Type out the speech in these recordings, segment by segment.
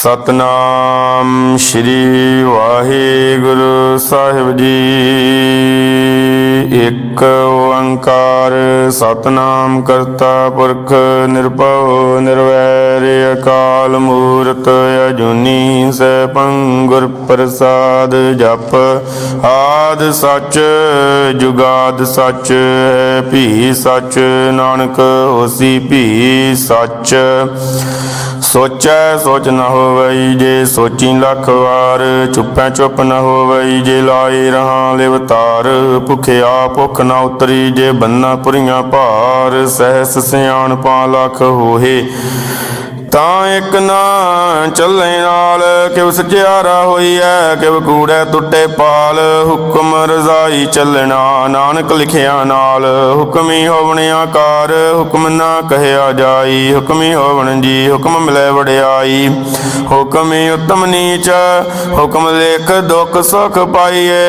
सतनाम श्री वाहिगुरु साहिब जी। एक ओंकार सतनाम करता पुरख निर्भव निर्वैर अकाल मूरत अजूनी सैभं गुर प्रसाद। जप आद सच जुगाद सच है भी सच, नानक होसी भी सच। सोचै सोच न होवई जे सोची लख वार, चुपै चुप न होवई जे लाए रहा लिवतार। भुखिया भुख न उतरी जे बन्ना पुरियां भार, सहस सियाणपा लख होहे ਤਾਂ ਇੱਕ ਨਾ ਚੱਲੇ ਨਾਲ। ਕਿਵ ਸਚਿਆਰਾ ਹੋਈ ਹੈ ਕਿਵ ਕੂੜੈ ਟੁੱਟੇ ਪਾਲ, ਹੁਕਮ ਰਜ਼ਾਈ ਚੱਲਣਾ ਨਾਨਕ ਲਿਖਿਆ ਨਾਲ। ਹੁਕਮੀ ਹੋਵਣ ਆਕਾਰ ਹੁਕਮ ਨਾ ਕਹਿਆ ਜਾਈ, ਹੁਕਮੀ ਹੋਵਣ ਜੀ ਹੁਕਮ ਮਿਲੇ ਵਡਿਆਈ। ਹੁਕਮੀ ਉਤਮ ਨੀਚ ਹੁਕਮ ਲੇਖ ਦੁੱਖ ਸੁਖ ਪਾਈਏ,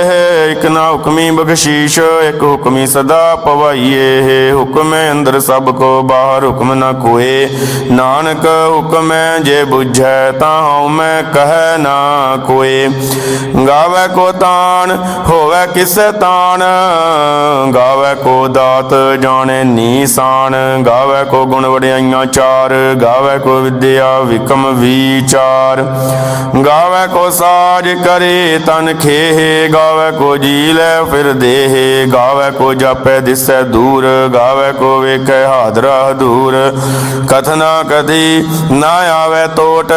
ਇੱਕ ਨਾ ਹੁਕਮੀ ਬਖਸ਼ੀਸ਼ ਇੱਕ ਹੁਕਮੀ ਸਦਾ ਪਵਾਈਏ। ਹੁਕਮ ਅੰਦਰ ਸਭ ਕੋ ਬਾਹਰ ਹੁਕਮ ਨਾ ਕੋਏ, ਨਾਨਕ ਹੁਕਮ जे बुझै ताहु मैं कहै ना कोय। गावै को तान होवै किसै तान, गावै को दात जाने नीसान। गावै को गुण वड्याइयां चार, गावै को विद्या विकम विचार। गावै को साज करे तन खेह, गावै को जी लै फिर देह। गावै को जापै दिसै दूर, गावै को वेखै हादरा दूर। कथना कथी ना आवे टोट,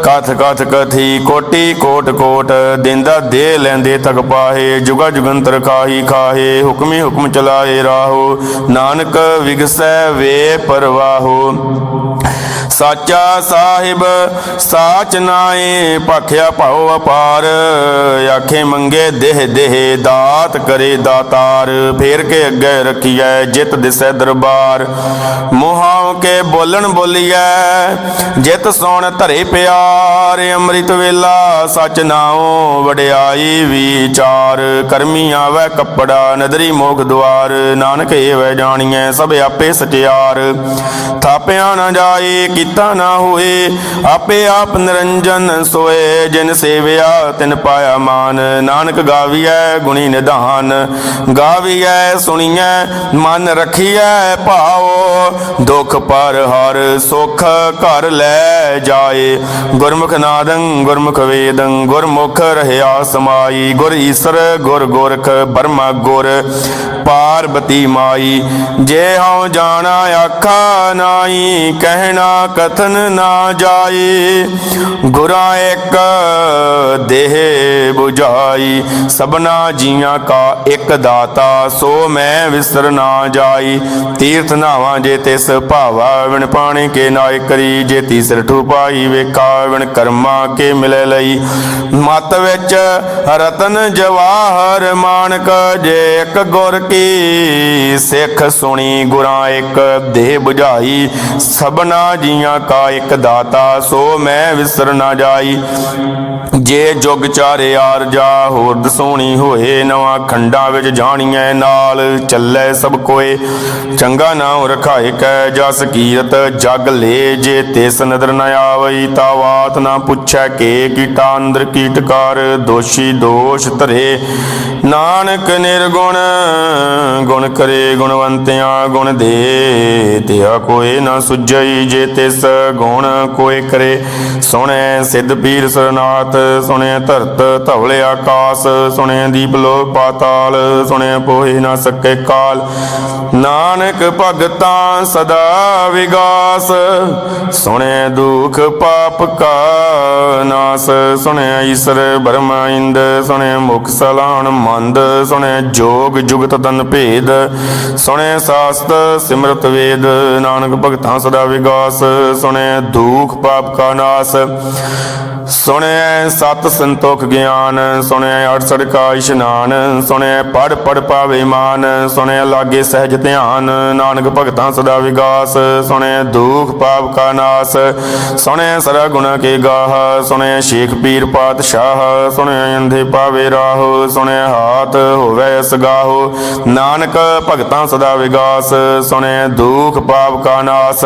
कथ कथ कथी कोटि कोट कोट। देंदा दे लैंदे थक पाहे, जुगा जुगंतर खाही खाहे। हुक्मी हुक्म चलाए राहो, नानक विगसै वे परवाहो। साचा साहिब साच नाए, भाख्या भाओ अपार। आखे मंगे देह देह दात करे दातार। फेर के अगे रखिए जित दिसै दरबार, मुहां के बोलन बोलिए जित सोण धरे प्यार। अमृत वेला सच नाओ वड्याई विचार। करमी आवे कपड़ा नदरी मोख द्वार, नानक एवै जानिए सब आपे सचियार। थापिया न जाए कीता ना होए, आपे आप निरंजन सोए। जिन सेविया तिन पाया मान, नानक गाविए गुणी निधान। गाविए सुनिए मन रखिए भाओ, दुख पर हर सुख घर लै जाए। गुरमुख नादं गुरमुख वेदं, गुरमुख रहया समाई। गुर ईसर गुर गोरख ब्रह्मा गुर पार्वती माई। जे हूँ जाना आखा नाई, कहना कथन ना जाए। गुरा एक देह बुझाई, सबना जिया का एक दाता। सो मैं विसर ना जाई, तीर्थ नावा जे तिस भावा। विण पाणी के नाय करी, जे तीसर ठुपाई वेखा। विण कर्मा के मिले लई, मत विच रतन जवाहर। मानक जे एक गुर की सिख सुनी, गुरा एक देह बुझाई। सबना जिया का एक दाता, सो मैं विसर ना जाई। जे जुग चारे आर जा होर दसोणी होए, नवा खंडा विच जाणीए नाल चलै सब कोए। चंगा नाम रखाए कै जस कीरत जग ले, जे तिस नदर न आवई ता वात ना पुछै के। कीटा अंदर कीटकार दोषी दोष धरे, नानक निर्गुण गुण करे गुणवंतिया गुण दे। तिहा कोई ना सुझई जे तिस गुण कोई करे। सुने सिद्ध पीर सरनाथ, सुने धरत धवले आकाश। सुने दीप लोक पाताल, सुने पोहे ना सके काल। नानक भगता सदा विगास, सुने दुख पाप का नास। सुने ईसर ब्रह्म इंद, सुने मुख सलाहन मंद। सुने जोग जुगत तन भेद, सुने शास्त्र सिमरत वेद। नानक भगता सदा विगास, सुने दुख पाप का नास। सुने सत संतोख ज्ञान, सुने 68 का इशनान। सुने पढ़ पढ़ पावे मान, सुने लागे सहज ध्यान। नानक भगता सदा विगास, सुने दुख पाप का नास। सुने सरा गुण के गाह, सुने शेख पीर पातशाह। सुने अंधे पावे राहो, सुने हाथ होवे सगाहो। नानक भगता सदा विगास, सुने दुख पाप का नास।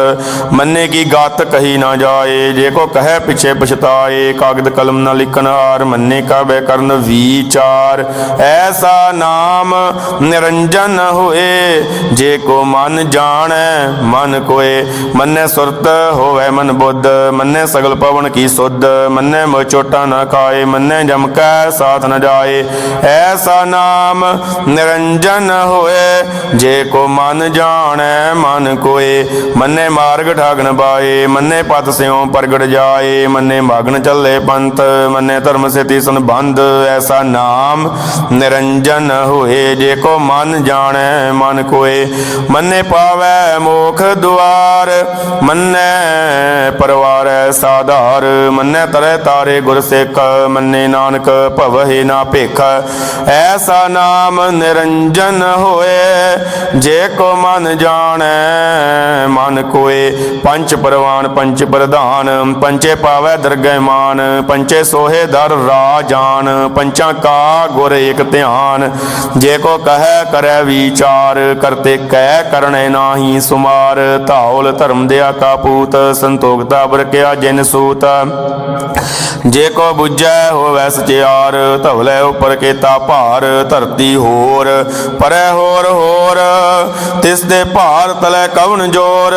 मन्ने की गत कही ना जाए, जे को कहे पिछे पछताए। कागद कलम न लिखन हार, मन्ने का बै करन विचार। ऐसा नाम निरंजन होए, जे को मन जाने मन कोय। मन्ने सुरत होवे मन बुद्ध, मन्ने सगल पवन की सुध। मन्ने मोह चोटा न खाए, मन्ने जम कै साथ न जाए। ऐसा नाम निरंजन होए, जे को मन जाने मन कोय। मन्ने मार्ग ठागन बाए, मन्ने पथ स्यों प्रगट जाए। मन्ने मागन चले पंथ, मन्ने धर्म से तीसन बंध। ऐसा नाम निरंजन होए, जे को मन जाने मन कोय। मन्ने पावै मोख द्वार, मन्ने परवार साधार। मन्ने तरे तारे गुर सिख, मन्ने नानक भवहि ना भिख। ऐसा नाम निरंजन होए, जे को मन जाने मन कोय। पंच परवान पंच प्रधान, पंचे पावै दरगह मान। पंचे सोहे दर राजान, पंचा का गुर एक ध्यान। जे को कहे करे विचार, करते कह करने नाही सुमार। धाउल धर्म दया का पूत, संतोखता बरक्या जिन सूत। जे को बुझै होवै सचियार, धवलै उपर केता भार। धरती होर परै होर होर, तिसदे भार तलै कवन जोर।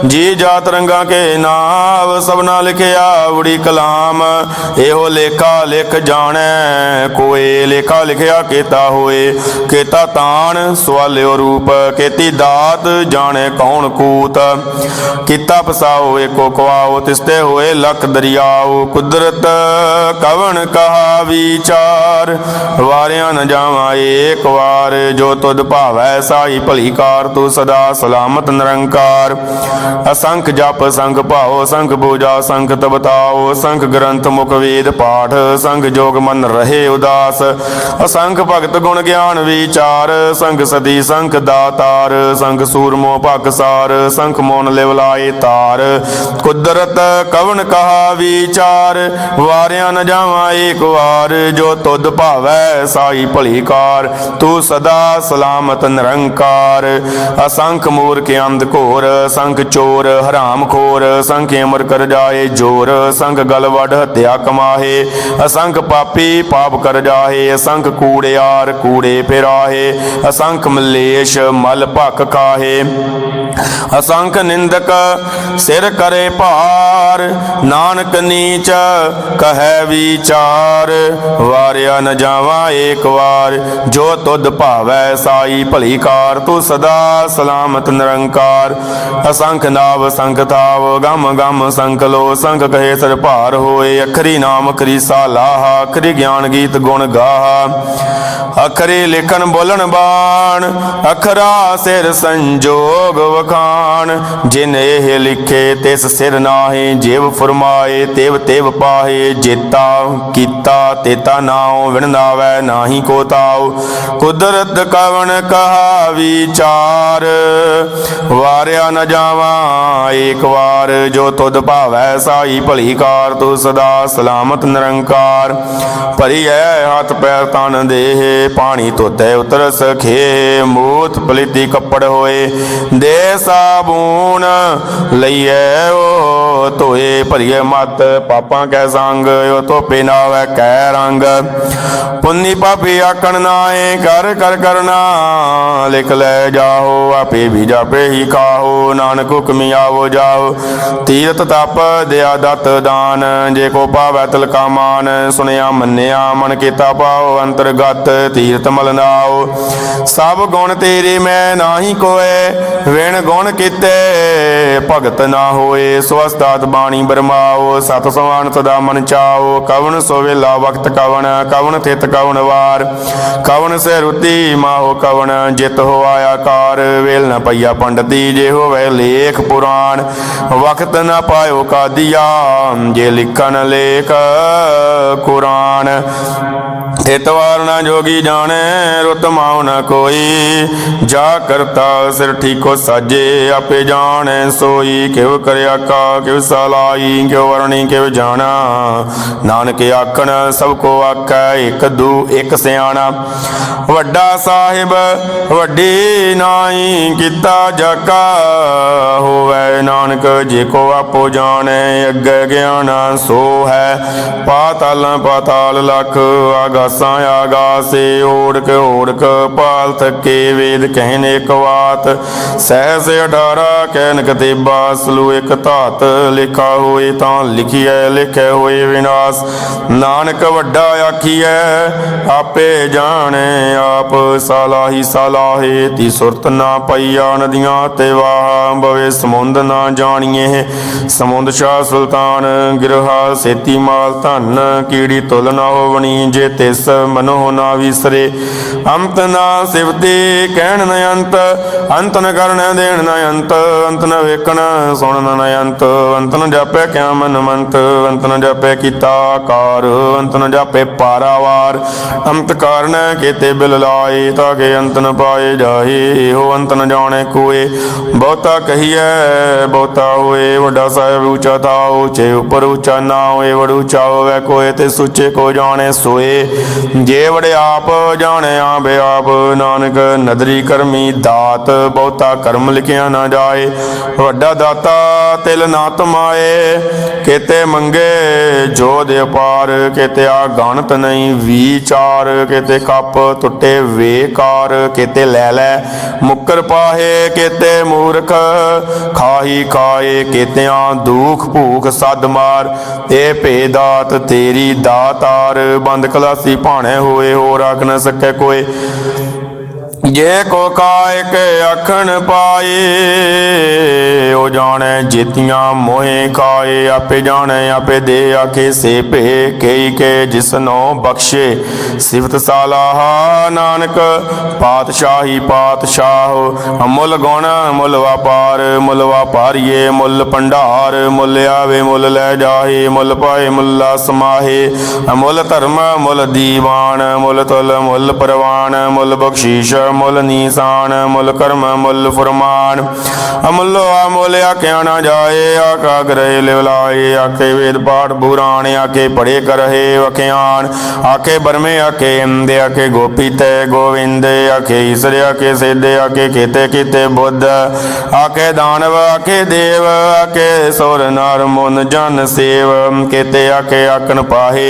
जी जात रंगा के नाव, सबना लिखिया उड़ी कलाम। एहो लेखा लिख जाने कोय, लेखा लिखिया केता होए। केता तान सवालियो रूप, केती दात जाने कौन कूत। किता पसाओ एको कुआओ, तिसते होए लख दरियाओ। कुदरत कवन कहा विचार, वारिया न जावा एक वार। जो तुद भावै साई भली कार, तू सदा सलामत निरंकार। असंख जप संख भाओ, संख पूजा संख तबताओ। संख ग्रंथ मुख वेद पाठ, संख जोग मन रहे उदास। असंख भगत गुण ज्ञान विचार, संख सती संख दातार। संख सूरमो पाकसार, संख मोन लिवलाए तार। कुदरत कवन कहा विचार, वारिया न जावा एक वार। जो तुद भावै साई भली कार, तू सदा सलामत निरंकार। असंख मूर्ख अंध घोर, संख चोर हराम खोर। संख अमर कर जाए जोर, संख गल वड हत्या कमाहे। असंख पापी पाप कर जाहे, असंख कूड़ियार कूड़े फिराहे। असंख मलेश मल भख खाहे, असंख निंदक सिर करे भार। नानक नीच कहे विचार, वारिया न जावा एक वार। जो तुद भावै साई भली कार, तू सदा सलामत निरंकार। असंख नाव संख थाव, गम गम संख लो। संख कहे सर भार होए, अखरी नाम अखरी सालाहा। अखरी ज्ञान गीत गुण गाहा। अखरी लिखन बोलन बाण, अखरा सिर संजोग वखान। जिन एह लिखे तिस सिर नाहे, जेव फरमाए तेव तेव पाहे। जेता कीता तेता नाओ, विण नावै नाही को ताओ। कुदरत कवन कहा विचार, वारिया न जावा एक वार। जो तुद भावै साई भली कार, तू सदा सलामत निरंकार। भरी है हाथ पैर तन देह, पानी धोते उतर सखे। मूत पलीती कपड़ होए, दे साबून लईए ओ धोए। भरीए मत पापां कै संग, ओ धोपे नावै कै रंग। पुन्नी पापी आकण नाए, कर कर करना लिख ले जाओ। आपे भी जापे ही खाओ, नानक हुक्मी आवो जाओ। तीरथ तप दया दत्त दान, जे को पावै तिलका मान। सुनिया मन्निया मन कीता पाओ, अंतरगत तीरथ मल नाओ। सब गुण तेरे मैं नाही कोय, विण गुण कीते भगत ना होए। स्वस्तात बाणी बरमाओ, सत समान सदा मन चाओ। कवन सो वेला वक्त कवन, कवन थित कवन वार। कवन से रुति माहो कवन, जित हो आया कार। वेल न पईया पंडती, जे होवे लेख पुराण। वक्त न पायो का दिया, जे लिखन लेख कुरान। इतवार न जोगी जाने रुत माऊ न कोई जा करता सिर ठीको साजे आपे जाने सोई किव करया का किव सलाई किव वरणी किव जाना नानक आखन सबको आखै एक दू एक सियाणा वड्डा साहिब वड्डी नाई किता जाका होवै नानक जेको आपो जाने अग्गे ज्ञान सो है पाताल पाताल लख आगासां आगासे ओढ़क ओढ़क पाल थके वेद कहन एक बात सहस 18 कहन कतेबा सलू एक धात लिखा होए तां लिखिए लिखे होए विनाश नानक वड्डा आखिए आपे जाने आप सालाही सालाहे ती सुरत ना पईया नदियां ते वाह बवे समुंद ना जानिए समुंद शाह सुल्तान गिरहा सेती माल धन कीड़ी तुल ना होवनी जे तिस मनो ना विसरे अंत ना सिवते कहन न अंत अंत न करन देन न अंत अंत न वेखन सुन न अंत अंत न जापे क्या मन मंत अंत न जापे कीता कार अंत न जापे पारावार अंत कारण केते बिल लाए ताके अंत न पाए जाए हो अंत न जाने कोए बहुता कहिए बहुता होए वड्डा साहिब ऊंचा था ऊंचे ऊपर ऊंचा ना होए वड़ ऊंचा होवे कोए ते सुचे को जाने सोए जे वड़े आप जाने आबे आप नानक नदरी करमी दात बहुता कर्म लिखिया ना जाए वड्डा दाता तिल ना तमाए केते मंगे जो दे पार केते आ गणत नहीं विचार केते कप टुटे वेकार केते लै लै मुकर पाहे केते मूर्ख खाही खाए केतियां दुख भूख सद मार ए भेदात तेरी दातार बंद खलासी भाणे होए हो रख न सके कोई जे को काय के आखन पाए ओ जाने जीतियां मोहे खाए आपे जाने आपे दे आखे से पे कई के जिसनो बख्शे सिफत सालाहा नानक पातशाही पातशाह मुल गुण मुल व्यापारिये मुल भंडार मुल आवे मुल लै जाहे मुल पाए मुल्ला समाहे मुल धर्म मुल दीवान मुल तुल मुल परवान मुल बख्शीश मुल नीसान मुल कर्म मुल फुरमान अमुलो अमुल आख्या न जाए आका ग्रह लिवलाए आखे वेद पाठ पुराण आखे पढ़े करहे वख्यान आखे बरमे आखे इंदे आखे गोपीते गोविंद आखे ईश्वर आखे सिद्ध आखे केते केते बुद्ध आखे दानव आखे देव आखे सुर नर मुन जन सेव केते आखे आखन पाहे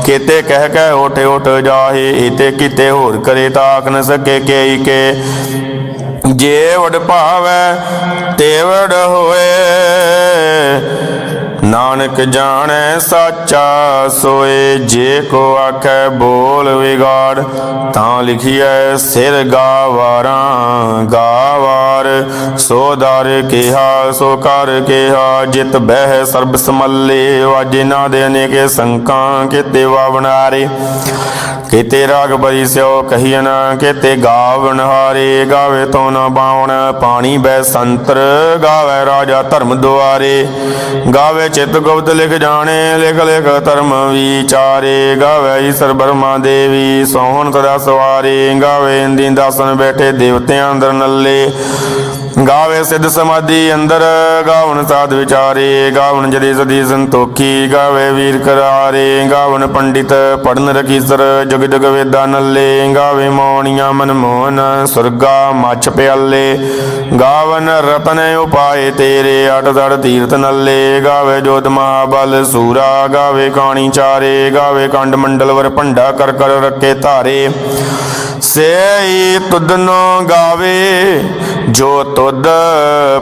केते कह कह उठ उठ जाहे इते किते होर करे ताक न सके के के जे वड भावै ते वड होए नानक जाने साचा सोए जे को आखे बोल विगाड़ तां लिखिए सिर गावारा गावार सो दर केहा सो कर केहा जित बह सर्ब समले वाजे ना देने के संका केते वावनारे केते राग बरी स्यो कहियन केते गावन हारे गावे तो न बावण पानी बै संतर गावे राजा धर्म दुआरे गावे चित गुप्त लिख जाने लिख लिख धर्म विचारे गावे ईश्वर ब्रह्मा देवी सोहन सदा सवारे गावे इंदी दासन बैठे देवते अंदर नल्ले गावे सिद्ध समाधि अंदर गावन साध विचारे गावन जदी सदी संतोखी गावे वीर करारे गावन पंडित पढ़न रखीसर जग जग वेदा नल्ले गावे मौनिया मनमोहन सुरगा मच प्याले गावन रतन उपाय तेरे अठ दड़ तीर्थ नल्ले गावे जोत महाबल सूरा गावे काणी चारे गावे कंड मंडल वर भंडा कर कर रखे धारे से तुदनो गावे जो तुद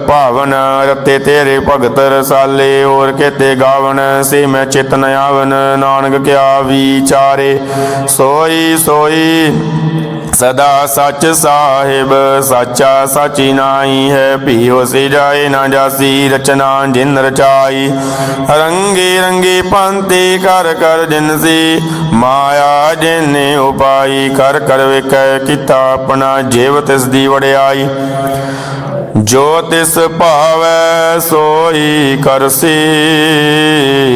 भावन रते तेरे भगत रसाले और केते गावन से मैं चित न आवन नानक क्या विचारे सोई सोई सदा सच साहिब साचा साची नाई है पीओ से जाए ना जासी रचना जिन रचाई रंगी रंगी पंथी कर कर जिनसी माया जिन्ने उपाई कर कर विक किता अपना जेव तिस दी वड़ियाई जो तिस भावै सोई करसी,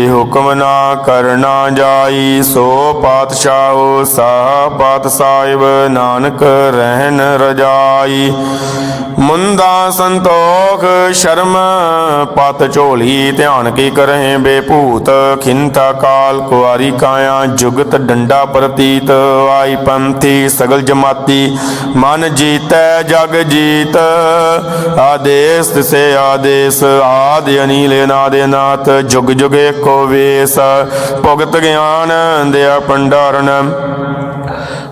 हुक्म ना करना जाई। सो पातशाहो साह पात साहिब, नानक रहन रजाई। मुंदा संतोख शर्म पत झोली, ध्यान की करें बेभूत। खिंता काल कुआरी काया, जुगत डंडा प्रतीत। आई पंथी सगल जमाती, मन जीतै जग जीत। आदेश से आदेश, आदि अनील नादे नाथ। जुग जुग एको वेश, भुगत ज्ञान दया भंडारण।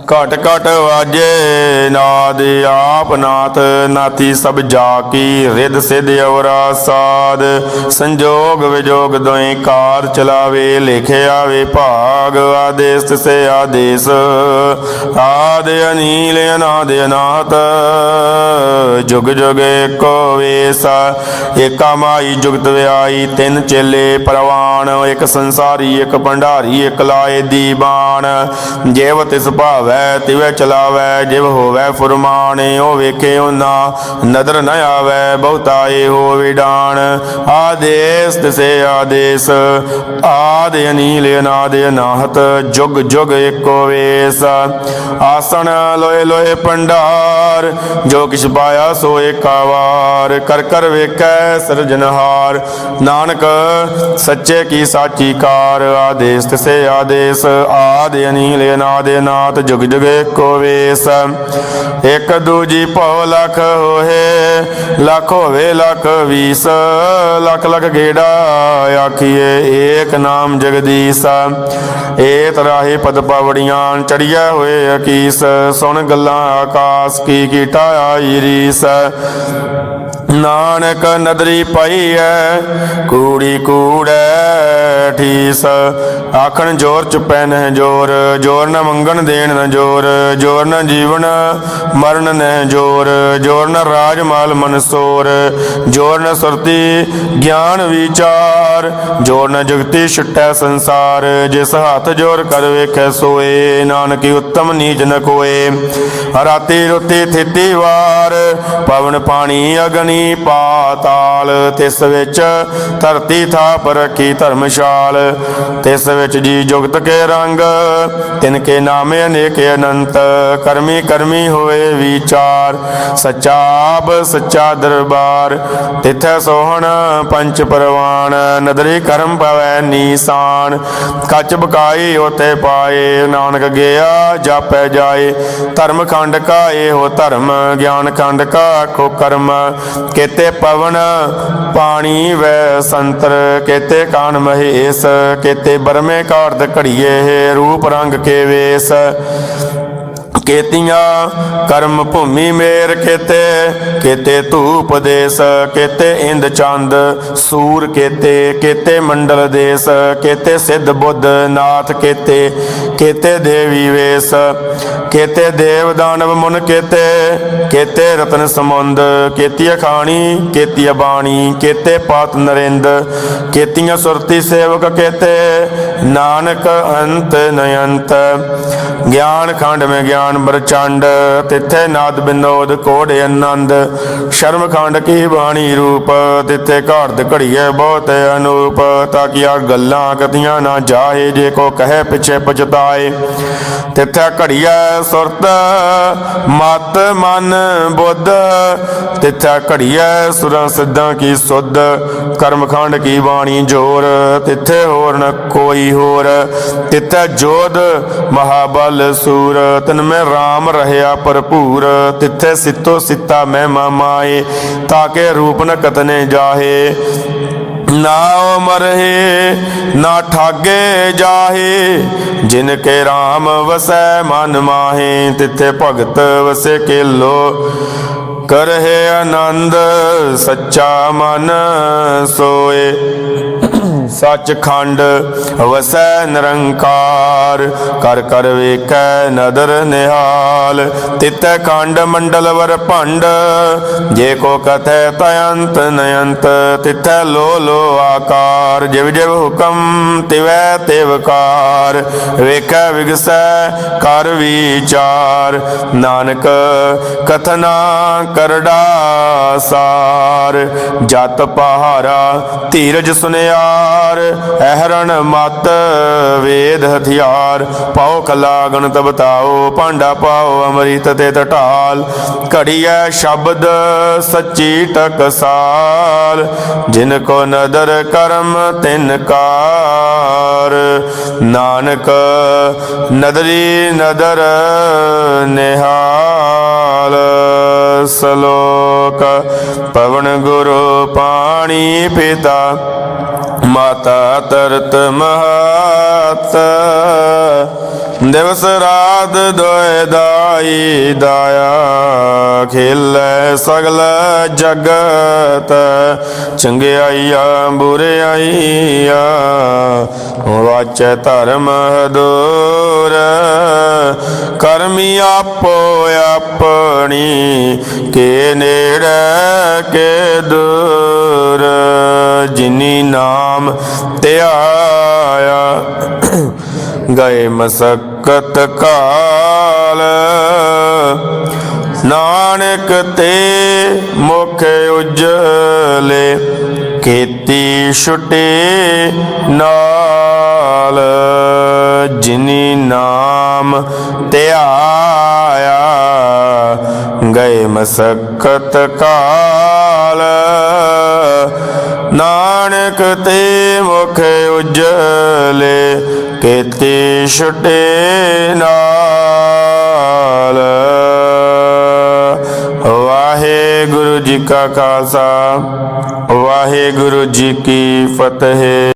घट घट वाजे नाद आप नाथ, नाती सब जाकी। रिद सिद्ध अवरा साध, संजोग विजोग दोई कार चलावे। लिखे आवे भाग, आदेश से आदेश। आदि अनील अनाद अनाथ, जुग जुग एको वेश। एका माई जुगत व्याई, तिन चेले परवान। एक संसारी एक भंडारी, एक लाए दीवान। जेव तिस भावै तिवै चलावै, जिव होवै फुरमान। ओ वेखे ओना नदर न आवै, बहुताए हो विडान। आदेश तिसे आदेश, आदि अनील अनाद अनाहत। जुग जुग एको वेश। आसन लोए लोए भंडार, जो किछ पाया सो एका वार। कर कर वेखै सिरजनहार, नानक सच्चे की साची कार। आदेश तिसे आदेश, आदि अनील अनाद अनाथ। जुग जुग एको वेश। एक दूजी भौ लख होए, लख होवे लख वीस। लख लख गेड़ा आखिए, एक नाम जगदीश। ए तराहे पद पावड़ियां, चढ़िया होए अकीस। सुन गल्लां आकाश की कीटा आई रीस। नानक नदरी पाई है, कूड़ी कूड़ै ठीस। आखन जोर चुपै न जोर, जोर न मंगन देन न जोर। जोर न जीवन मरण न जोर, जोर न राज माल मनसोर। जोर न सुरती ज्ञान विचार, जोर न जुगती छुटै संसार। जिस हाथ जोर कर वेखै सोए, नानकी उत्तम नीच न कोए। राती रुती थिती वार, पवन पानी अग्नि पाताल। तिस विच धरती थाप रखी धर्मशाल। तिस विच जी जुगत के रंग, तिनके नामे अनेक अनंत। कर्मी कर्मी होए विचार, सच्चा आप सच्चा दरबार। तिथै सोहन पंच परवान, नदरी कर्म पवै नीसान। कच बकाई होते पाए, नानक गया जापै जाए। धर्म खंड का हो धर्म, ज्ञान खंड का आखो कर्म। केते पवन पानी वै संतर, केते कान महेश। केते बरमे कार्द घड़िए, रूप रंग के वेश। केतियां कर्म भूमि मेर केते, केते धूप देश। केते इंद चंद सूर केते, केते मंडल देश। केते सिद्ध बुद्ध नाथ केते, केते देवी वेश। केते देव दानव मुन केते, केते रतन समुंद। केतिया खानी केतिया बाणी, केते पात नरेंद। केतियां सुरती सेवक केते, नानक अंत नयंत। ज्ञान खंड में ज्ञान प्रचंड, तिथे नाद विनोद कोड आनंद। शर्म खंड की बाणी रूप, तिथे घाट घड़िए बहुत अनूप। ताकि आ गल्लां कथियां ना जाए, जे को कहे पिछे पछताए। तिथे घड़िए सुरत मत मन बुद्ध, तिथे घड़िए सुरां सिद्धां की सुध। कर्म खंड की बाणी जोर, तिथे होर न कोई होर। तिथे जोध महाबल सूर, तिनमें राम रहया भरपूर। तिथे सितो सिता महिमा माए, ताके रूप न कतने जाहे। ना मरहे ना ठागे जाहे, जिनके राम वसै मन माहे। तिथे भगत वसे केलो, करहे आनंद सच्चा मन सोए। सचखंड वसै निरंकार कर कर वेखै नदर निहाल तितै खंड मंडल वर भंड जे को कथै तयंत नयंत तिथै लो लो आकार जिव जिव हुक्म तिवै तिवकार वेखै विगसै कर विचार नानक कथना करड़ा सार जत पहारा धीरज सुनियार अहरण मत वेद हथियार पाओ कला गणत बताओ भांडा पाओ अमृत ते ढाल घड़िया शब्द सच्ची टकसाल जिनको नदर कर्म तिन कार नानक नदरी नदर निहाल सलोक पवन गुरु पानी पिता माता तरत महत दिवस रात दोए दाई दाया खेलै सगल जगत चंगियाइया बुराइया वाचै धर्म दूर करमी आपो अपनी के नेड़े के दूर जिनी नाम त्याया गए मसक्कत काल नानक ते मुख उजले खेती छुटे नाल जिनी नाम त्याया गए मसक्कत काल नानक ते मुख उजले केते छुटे नाल वाहेगुरु जी का खालसा वाहेगुरु जी की फतेह।